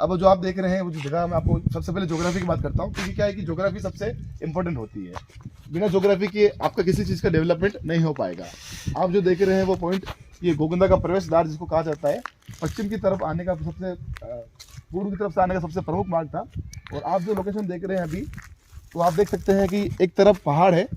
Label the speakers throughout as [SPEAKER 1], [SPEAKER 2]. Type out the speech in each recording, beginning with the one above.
[SPEAKER 1] अब जो आप देख रहे हैं वो जो जगह, मैं आपको सबसे पहले ज्योग्राफी की बात करता हूँ, क्योंकि क्या है कि ज्योग्राफी सबसे इंपॉर्टेंट होती है। बिना ज्योग्राफी के आपका किसी चीज़ का डेवलपमेंट नहीं हो पाएगा। आप जो देख रहे हैं वो पॉइंट, ये गोगुंदा का प्रवेश द्वार जिसको कहा जाता है, पश्चिम की तरफ आने का सबसे पूर्व की तरफ से आने का सबसे प्रमुख मार्ग था। और आप जो लोकेशन देख रहे हैं अभी, तो आप देख सकते हैं कि एक तरफ पहाड़ है,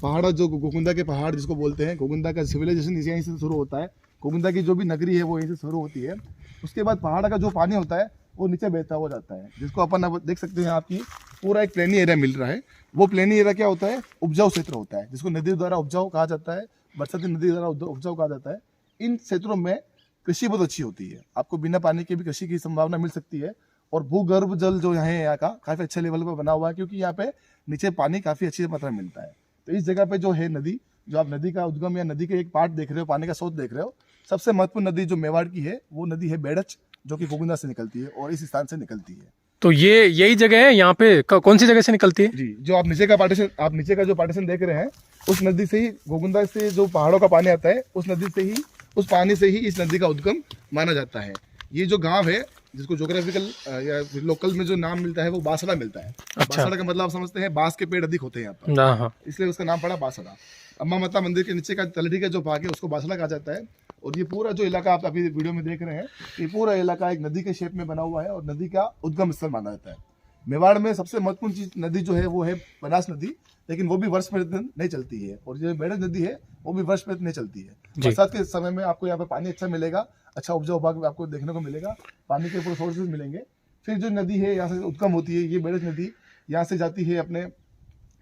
[SPEAKER 1] पहाड़ जो गोगुंदा के पहाड़ जिसको बोलते हैं, गोगुंदा का सिविलाइजेशन यहीं से शुरू होता है, गोगुंदा की जो भी नगरी है वो यहीं से शुरू होती है। उसके बाद पहाड़ का जो पानी होता है वो नीचे बहता हुआ जाता है, जिसको अपन अब देख सकते हैं आपकी पूरा एक प्लेनी एरिया मिल रहा है। वो प्लेनी एरिया क्या होता है, उपजाऊ क्षेत्र होता है, जिसको नदी द्वारा उपजाऊ कहा जाता है, बरसाती नदी द्वारा उपजाऊ कहा जाता है। इन क्षेत्रों में कृषि बहुत अच्छी होती है, आपको बिना पानी के भी कृषि की संभावना मिल सकती है। और भूगर्भ जल जो यहाँ का काफ़ी अच्छे लेवल पर बना हुआ है, क्योंकि यहाँ पे नीचे पानी काफ़ी अच्छी मात्रा में मिलता है। तो इस जगह पे जो है नदी, जो आप नदी का उद्गम या नदी के एक पार्ट देख रहे हो, पानी का स्रोत देख रहे हो, सबसे महत्वपूर्ण नदी जो मेवाड़ की है वो नदी है बेड़च, जो कि गोगुंदा से निकलती है और इस स्थान से निकलती है।
[SPEAKER 2] तो ये यही जगह है, यहाँ पे कौन सी जगह से निकलती है?
[SPEAKER 1] जी, जो आप नीचे का जो पार्टीशन देख रहे हैं, उस नदी से ही, गोगुंदा से जो पहाड़ों का पानी आता है, उस नदी से ही, उस पानी से ही इस नदी का उद्गम माना जाता है। ये जो गांव है, जिसको ज्योग्राफिकल या लोकल में जो नाम मिलता है वो बासड़ा मिलता है।
[SPEAKER 2] अच्छा।
[SPEAKER 1] बासड़ा का मतलब आप समझते हैं, बांस के पेड़ अधिक होते हैं यहाँ पर,
[SPEAKER 2] हाँ,
[SPEAKER 1] इसलिए उसका नाम पड़ा बासड़ा। अम्मा माता मंदिर के नीचे का तलहटी का जो भाग है उसको बासड़ा कहा जाता है। और ये पूरा जो इलाका आप अभी वीडियो में देख रहे हैं, ये पूरा इलाका एक नदी के शेप में बना हुआ है और नदी का उद्गम स्थल माना जाता है। मेवाड़ में सबसे महत्वपूर्ण चीज नदी जो है वो है बनास नदी, लेकिन वो भी वर्ष प्रतिदिन नहीं चलती है। और जो बेड़च नदी है वो भी वर्ष प्रतिदिन नहीं चलती है। बरसात के समय में आपको यहाँ पे पानी अच्छा मिलेगा, अच्छा उपजाऊ भाग आपको देखने को मिलेगा, पानी के पूरे सोर्सेज मिलेंगे। फिर जो नदी है यहाँ से उद्गम होती है, ये बेड़च नदी यहाँ से जाती है अपने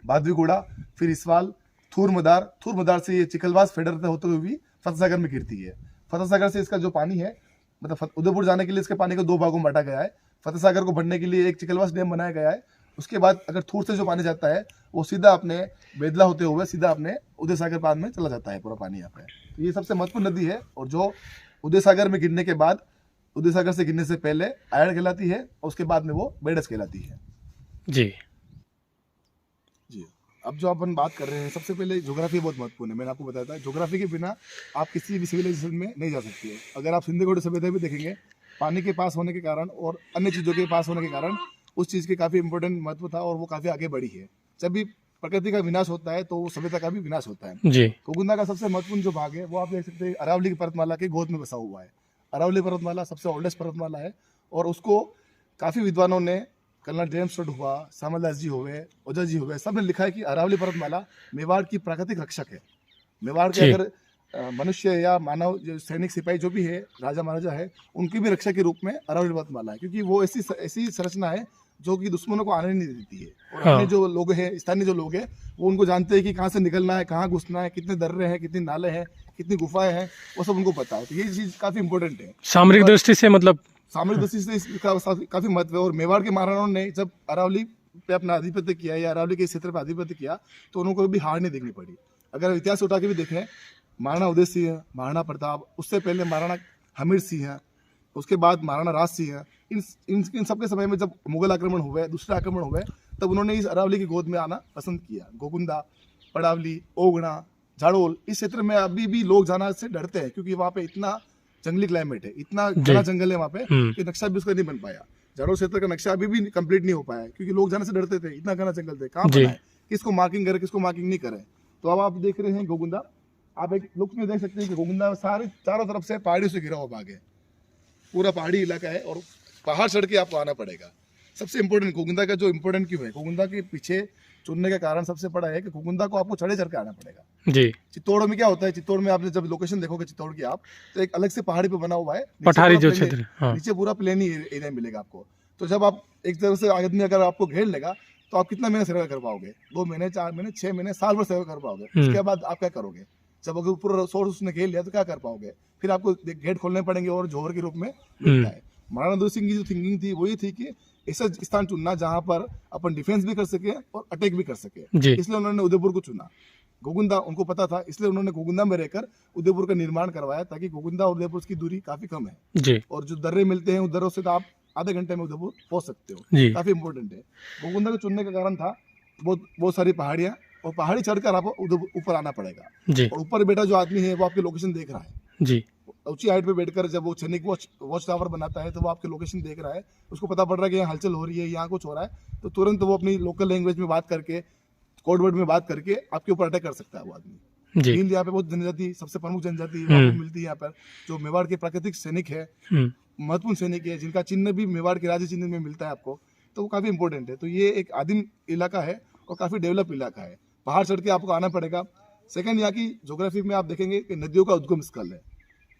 [SPEAKER 1] बादवीगुड़ा, फिर इसवाल, थूर मदार से ये चिकलवास फेडर होते हुए भी फतेह सागर में गिरती है। फतेह सागर से इसका जो पानी है, मतलब उदयपुर जाने के लिए इसके पानी को दो भागों में बांटा गया है। फतेह सागर को भरने के लिए एक चिकलवास डैम बनाया गया है। उसके बाद अगर थूर से जो पानी जाता है वो सीधा अपने बेदला होते हुए सीधा अपने उदय सागर बांध में चला जाता है पूरा पानी यहाँ पे। तो ये सबसे महत्वपूर्ण नदी है, और जो उदय सागर में गिरने के बाद, उदय सागर से गिरने से पहले आयड़ कहलाती है और उसके बाद में वो बेड़च कहलाती है।
[SPEAKER 2] जी
[SPEAKER 1] जी, अब जो अपन बात कर रहे हैं, सबसे पहले ज्योग्राफी बहुत महत्वपूर्ण है। मैंने आपको बताया था, ज्योग्राफी के बिना आप किसी भी सिविलाइजेशन में नहीं जा सकते हो। अगर आप सिंधु घाटी सभ्यता भी देखेंगे, पानी के पास होने के कारण और अन्य चीज़ों के पास होने के कारण उस चीज़ के काफ़ी इंपॉर्टेंट महत्व था और वो काफ़ी आगे बढ़ी है। जब भी प्रकृति का विनाश होता है तो सभ्यता का भी विनाश होता है।
[SPEAKER 2] जी।
[SPEAKER 1] गोगुंदा का सबसे महत्वपूर्ण जो भाग है वो आप देख सकते हैं, अरावली की पर्वतमाला के गोद में बसा हुआ है। अरावली पर्वतमाला सबसे ओल्डेस्ट पर्वतमाला है और उसको काफ़ी विद्वानों ने, कर्नल जेम्स टोड हुआ, श्यामलदास जी हुए, ओझा जी हुए, सब ने लिखा है कि अरावली पर्वतमाला मेवाड़ की प्राकृतिक रक्षक है। मेवाड़ के अगर मनुष्य या मानव, जो सैनिक सिपाही जो भी है, राजा महाराजा है, उनकी भी रक्षा के रूप में अरावली पर्वतमाला है, क्योंकि वो ऐसी संरचना है जो कि दुश्मनों को आने नहीं देती है। और
[SPEAKER 2] हाँ।
[SPEAKER 1] अपने जो लोग हैं, स्थानीय जो लोग हैं, वो उनको जानते हैं कि कहाँ से निकलना है, कहाँ घुसना है, कितने दर्रे हैं, कितने नाले हैं, कितनी गुफाएं हैं, वो सब उनको पता है। तो ये चीज़ काफ़ी इंपॉर्टेंट है
[SPEAKER 2] सामरिक दृष्टि से, मतलब
[SPEAKER 1] सामरिक दृष्टि से इसका काफ़ी महत्व है। और मेवाड़ के महाराणाओं ने जब अरावली पे अपना आधिपत्य किया या अरावली के क्षेत्र पर आधिपत्य किया, तो उनको भी हार नहीं देखनी पड़ी। अगर इतिहास उठा के भी देखें, महाराणा उदय सिंह, महाराणा प्रताप, उससे पहले महाराणा हमीर सिंह, उसके बाद महाराणा राज सिंह, इन सबके समय में जब मुगल आक्रमण हुए, दूसरे आक्रमण हुए, तब उन्होंने इस अरावली की गोद में आना पसंद किया। गोगुंदा, पड़ावली, ओगड़ा, झाड़ोल, इस क्षेत्र में अभी भी लोग जाना से डरते हैं, क्योंकि वहाँ पे इतना जंगली क्लाइमेट है, इतना घना जंगल है वहाँ पे कि नक्शा भी उसका नहीं बन पाया। झाड़ोल क्षेत्र का नक्शा अभी भी कंप्लीट नहीं हो पाया है, क्योंकि लोग जाने से डरते थे, इतना घना जंगल थे, कहाँ बनाए, किसको मार्किंग करे, किसको मार्किंग नहीं करे। तो अब आप देख रहे हैं गोगुंदा, आप एक लुक में देख सकते हैं कि गोगुंदा सारे चारों तरफ से पहाड़ी से घिरा हुआ भाग है, पूरा पहाड़ी इलाका है और पहाड़ चढ़ के आपको आना पड़ेगा। सबसे इम्पोर्टेंट गोगुंदा का जो इम्पोर्टेंट क्यों है, गोगुंदा के पीछे चुनने का कारण सबसे बड़ा है कि गोगुंदा को आपको चढ़े चढ़ के आना पड़ेगा।
[SPEAKER 2] जी।
[SPEAKER 1] चित्तौड़ में क्या होता है, चित्तौड़ में आपने जब लोकेशन देखोगे चित्तौड़ की आप, तो एक अलग से पहाड़ी पे बना हुआ है,
[SPEAKER 2] पठारी जो क्षेत्र,
[SPEAKER 1] नीचे पूरा प्लेन ही एरिया मिलेगा आपको। तो जब आप एक तरह से आदमी अगर आपको घेर लेगा, तो आप कितना महीना सर्वे कर पाओगे? 2 महीने, 4 महीने, 6 महीने, साल भर सर्वे कर पाओगे। उसके बाद आप क्या करोगे? जब अगर पूरा सोर्स उसने घेर लिया तो क्या कर पाओगे? फिर आपको गेट खोलने पड़ेंगे और जोहर के रूप में मिलता है। महाराणा उदय सिंह की जो थिंकिंग थी वही थी कि ऐसा स्थान चुनना जहां पर अपन डिफेंस भी कर सके और अटैक भी कर सके, इसलिए उन्होंने उदयपुर को चुना। गोगुंदा उनको पता था, इसलिए उन्होंने गोगुंदा में रहकर उदयपुर का निर्माण करवाया, ताकि गोगुंदा और उदयपुर की दूरी काफी कम है और जो दर्रे मिलते हैं उन दर्रों से तो आप आधे घंटे में उदयपुर पहुंच सकते हो। काफी इंपॉर्टेंट है। गोगुंदा को चुनने का कारण था बहुत सारी पहाड़ियां, और पहाड़ी चढ़कर आपको ऊपर आना पड़ेगा। और ऊपर बैठा जो आदमी है वो आपकी लोकेशन देख रहा है। ऊंची हाइट पे बैठकर जब वो सैनिक वॉच टावर बनाता है तो वो आपके लोकेशन देख रहा है, उसको पता पड़ रहा है कि यहाँ हलचल हो रही है, यहाँ कुछ हो रहा है, तो तुरंत वो अपनी लोकल लैंग्वेज में बात करके, कोड वर्ड में बात करके आपके ऊपर अटैक कर सकता है वो आदमी।
[SPEAKER 2] जी।
[SPEAKER 1] यहाँ पे बहुत जनजाति, सबसे प्रमुख जनजाति वहाँ पे मिलती है यहाँ पर, जो मेवाड़ के प्राकृतिक सैनिक है, महत्वपूर्ण सैनिक है, जिनका चिन्ह भी मेवाड़ के राज्य चिन्ह में मिलता है आपको, तो वो काफी इंपॉर्टेंट है। तो ये एक आदिम इलाका है और काफी डेवलप इलाका है, पहाड़ चढ़ के आपको आना पड़ेगा। सेकंड, यहाँ की ज्योग्राफी में आप देखेंगे कि नदियों का उद्गम स्थल है,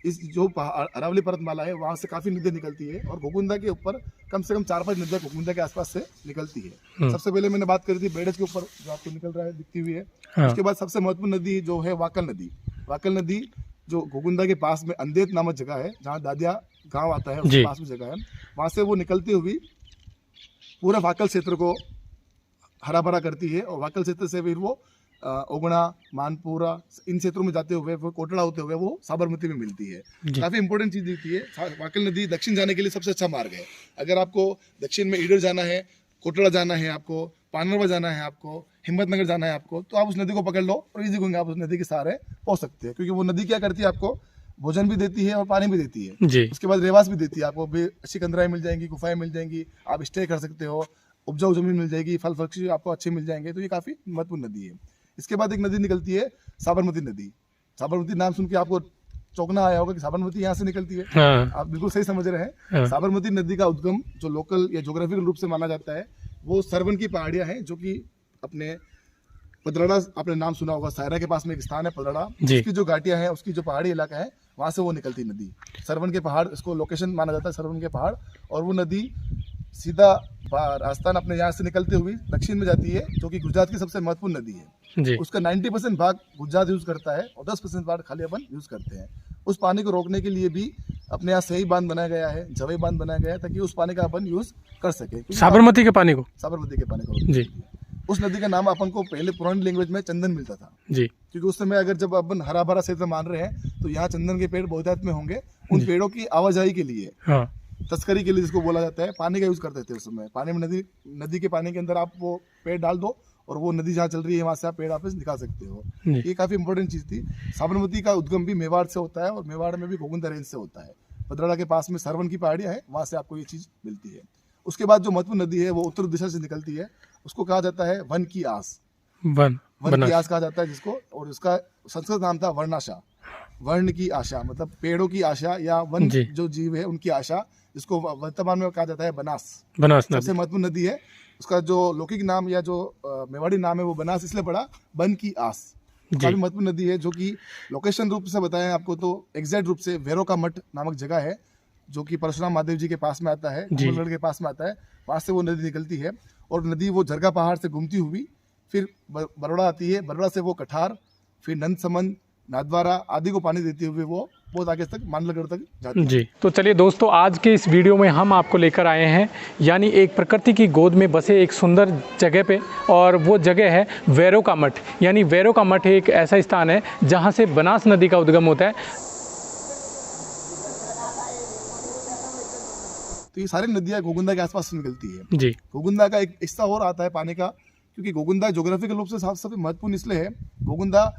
[SPEAKER 1] इस जो अरावली पर्वतमाला है वहाँ से काफी नदियाँ निकलती है और घोगुंदा के ऊपर कम से कम 4-5 नदियाँ घोगुंदा के आसपास से निकलती है। सबसे पहले मैंने बात करी थी बेड़ज के ऊपर जो आपको निकल रहा है, दिखती हुई है। उसके बाद सबसे महत्वपूर्ण नदी जो है वाकल नदी। वाकल नदी जो घोगुंदा के पास में अंदेत नामक जगह है, जहाँ दादिया गाँव आता है, उसके पास में जगह है, वहाँ से वो निकलती हुई पूरा वाकल क्षेत्र को हरा भरा करती है और वाकल क्षेत्र से फिर वो ओगड़ा, मानपुरा इन क्षेत्रों में जाते हुए वो कोटड़ा होते हुए वो साबरमती में मिलती है। काफी इंपॉर्टेंट चीज दिखती है। वाकल नदी दक्षिण जाने के लिए सबसे अच्छा मार्ग है। अगर आपको दक्षिण में ईडर जाना है, कोटड़ा जाना है, आपको पानरवा जाना है, आपको हिम्मतनगर जाना है आपको, तो आप उस नदी को पकड़ लो और इजी होंगे, आप उस नदी के सहारे पहुंच सकते हैं, क्योंकि वो नदी क्या करती है, आपको भोजन भी देती है और पानी भी देती है। उसके बाद रेवास भी देती है, आपको भी अच्छी कंदराएं मिल जाएंगी, गुफाएं मिल जाएंगी, आप स्टे कर सकते हो, उपजाऊ जमीन मिल जाएगी, फल वृक्ष आपको अच्छे मिल जाएंगे। तो ये काफी महत्वपूर्ण नदी है। इसके बाद एक नदी निकलती है साबरमती नदी। साबरमती नाम सुन के आपको चौंकना आया होगा कि साबरमती यहाँ से निकलती है। आप बिल्कुल सही समझ रहे हैं। साबरमती नदी का उद्गम जो लोकल या ज्योग्राफिकल रूप से माना जाता है वो सरवन की पहाड़ियां हैं, जो कि अपने पदराड़ा, आपने नाम सुना होगा, सायरा के पास में एक स्थान है पदराड़ा, उसकी जो घाटियां हैं, उसकी जो पहाड़ी इलाका है, वहां से वो निकलती नदी। सरवन के पहाड़, इसको लोकेशन माना जाता है सरवन के पहाड़, और वो नदी सीधा राजस्थान अपने यहाँ से निकलते हुए दक्षिण में जाती है, जो कि गुजरात की सबसे महत्वपूर्ण नदी है। उसका 90% भाग गुजरात यूज करता है और 10% भाग खाली अपन यूज करते हैं। उस पानी को रोकने के लिए भी अपने यहाँ सही बांध बनाया गया है, जवई बांध बनाया गया है, ताकि उस पानी का अपन यूज कर सके।
[SPEAKER 2] साबरमती के पानी को
[SPEAKER 1] जी। उस नदी का नाम अपन को पहले पुरानी लैंग्वेज में चंदन मिलता था जी, क्योंकि उस समय अगर जब अपन हरा भरा क्षेत्र मान रहे हैं तो यहाँ चंदन के पेड़ बहुतायत में होंगे। उन पेड़ों की आवाजाही के लिए, तस्करी के लिए जिसको बोला जाता है, पानी का यूज करते थे उस समय। पानी में नदी के पानी के अंदर आप वो पेड़ डाल दो और वो नदी जहाँ चल रही है वहां से आप पेड़ वापस निकाल सकते हो। ये काफी इंपॉर्टेंट चीज थी। साबरमती का उद्गम भी मेवाड़ से होता है और मेवाड़ में भी घोगुंदा रेंज से होता है। पदराड़ा के पास में सरवन की पहाड़ियां है, वहां से आपको ये चीज मिलती है। उसके बाद जो महत्वपूर्ण नदी है वो उत्तर दिशा से निकलती है, उसको कहा जाता है वन की आस। वन की आस कहा जाता है जिसको, और उसका संस्कृत नाम था वर्णाशा। वर्ण की आशा मतलब पेड़ों की आशा, या वन जो जीव है उनकी आशा, जिसको वर्तमान में कहा जाता है बनास। सबसे महत्वपूर्ण नदी है। उसका जो लौकिक नाम या जो मेवाड़ी नाम है वो बनास इसलिए पड़ा, वन की आस। काफी महत्वपूर्ण नदी है, जो कि लोकेशन रूप से बताएं आपको तो एग्जैक्ट रूप से भैरव का मठ नामक जगह है, जो कि परशुराम महादेव जी के पास में आता है, कुंभलगढ़ के पास में आता है। वहां से वो नदी निकलती है और नदी वो झरगा पहाड़ से घूमती हुई फिर बरोड़ा आती है। बरोड़ा से वो कठार, फिर नंदसमन, नाथद्वारा आदि को पानी देते हुए वो बहुत आगे तक मानलगढ़ तक जाती है।
[SPEAKER 2] जी, तो चलिए दोस्तों, आज के इस वीडियो में हम आपको लेकर आए हैं यानी एक प्रकृति की गोद में बसे एक सुंदर जगह पे, और वो जगह है वैरो का मठ। यानी वैरो का मठ एक ऐसा स्थान है जहाँ से बनास नदी का उद्गम होता है।
[SPEAKER 1] तो ये सारी नदियाँ घोगुंदा के आसपास से निकलती है जी। घोगुंदा का एक हिस्सा और आता है पानी का, क्योंकि घोगुंदा ज्योग्राफिकल रूप से सबसे महत्वपूर्ण इसलिए है। घोगुंदा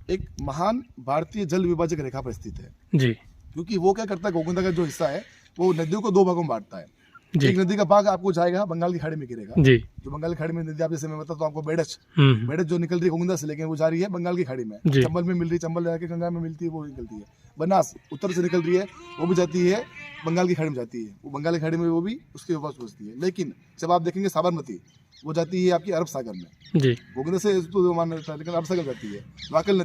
[SPEAKER 1] एक महान भारतीय जल विभाजक रेखा पर स्थित है जी, क्योंकि वो क्या करता है, घोगुंदा का जो हिस्सा है वो नदियों को 2 भागों में बांटता है। एक नदी का भाग आपको जाएगा बंगाल की खाड़ी में गिरेगा जी। जो बंगाल की खाड़ी में नदी, आप जैसे मैं बताता हूँ आपको, बेड़च जो निकल रही है घोगुंदा से, लेकिन वो जा रही है बंगाल की खाड़ी में, चंबल में मिल रही है, चंबल जाके गंगा में मिलती है, वो निकलती है। बनास उत्तर से निकल रही है, वो भी जाती है बंगाल की खाड़ी में जाती है, वो बंगाल की खाड़ी में वो भी उसके पास पहुंचती है। लेकिन जब आप देखेंगे साबरमती, वो जाती है आपकी अरब सागर में जी। घोगुंदा से तो मान लेता है, लेकिन अरब सागर जाती है। वाकल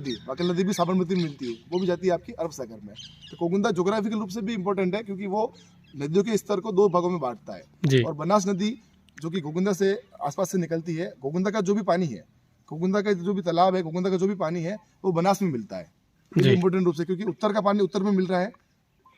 [SPEAKER 1] नदी भी साबरमती में मिलती है, वो भी जाती है आपकी अरब सागर में। तो घोगुंदा ज्योग्राफिकल रूप से भी इंपॉर्टेंट है, क्योंकि वो नदियों के स्तर को 2 भागों में बांटता है। और बनास नदी जो कि घोगुंदा से आसपास से निकलती है, घोगुंदा का जो भी पानी है, घोगुंदा का जो भी तालाब है, घोगुंदा का जो भी पानी है, वो बनास में मिलता है। इंपॉर्टेंट रूप से, क्योंकि उत्तर का पानी उत्तर में मिल रहा है,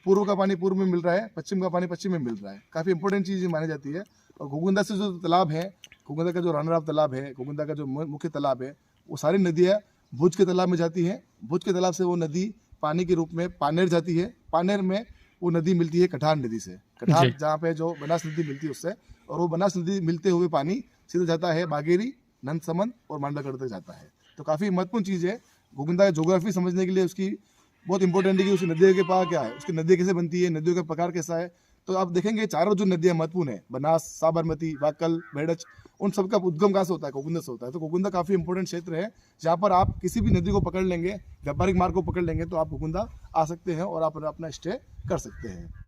[SPEAKER 1] पूर्व का पानी पूर्व में मिल रहा है, पश्चिम का पानी पश्चिम में मिल रहा है। काफी इंपॉर्टेंट चीज मानी जाती है। और घोगुंदा से जो तालाब है, घोगुंदा का जो रानाराव तालाब है, घोगुंदा का जो मुख्य तालाब है, वो सारी नदियाँ भुज के तालाब में जाती हैं। भुज के तालाब से वो नदी पानी के रूप में पानेर जाती है। पानेर में वो नदी मिलती है कठार नदी से, कठार जहाँ पे जो बनास नदी मिलती है उससे, और वो बनास नदी मिलते हुए पानी सीधा जाता है बागेरी, नंदसमन और मांडलागढ़ तक जाता है। तो काफ़ी महत्वपूर्ण चीज़ है। घोगुंदा का ज्योग्राफी समझने के लिए, उसकी बहुत इंपॉर्टेंट है कि उस नदी के पास क्या है, उसकी नदी कैसे बनती है, नदियों का प्रकार कैसा है। तो आप देखेंगे चारों जो नदियां महत्वपूर्ण है, बनास, साबरमती, वाकल, बेड़च, उन सबका उद्गम कहाँ से होता है, कोकुंदा से होता है। तो कोकुंदा काफी इंपॉर्टेंट क्षेत्र है जहाँ पर आप किसी भी नदी को पकड़ लेंगे, व्यापारिक मार्ग को पकड़ लेंगे तो आप कोकुंदा आ सकते हैं और आप अपना स्टे कर सकते हैं।